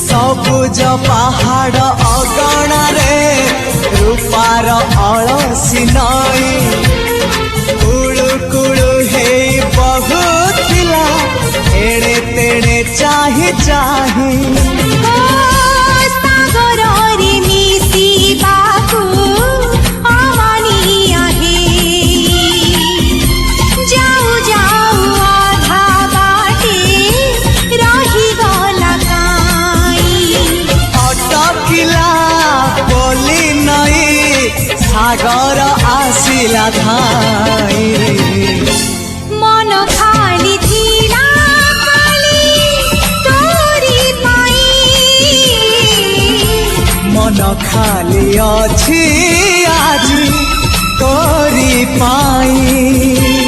सबुज पहाड़ अगणारे रूपार अलसी नई कुळु कुळु हे बहुथिला एड़े तेड़े चाही चाही सागर आसिला धाई मन खाली थिला खाली तोरी पाई मन खाली अछि आज तोरी पाई।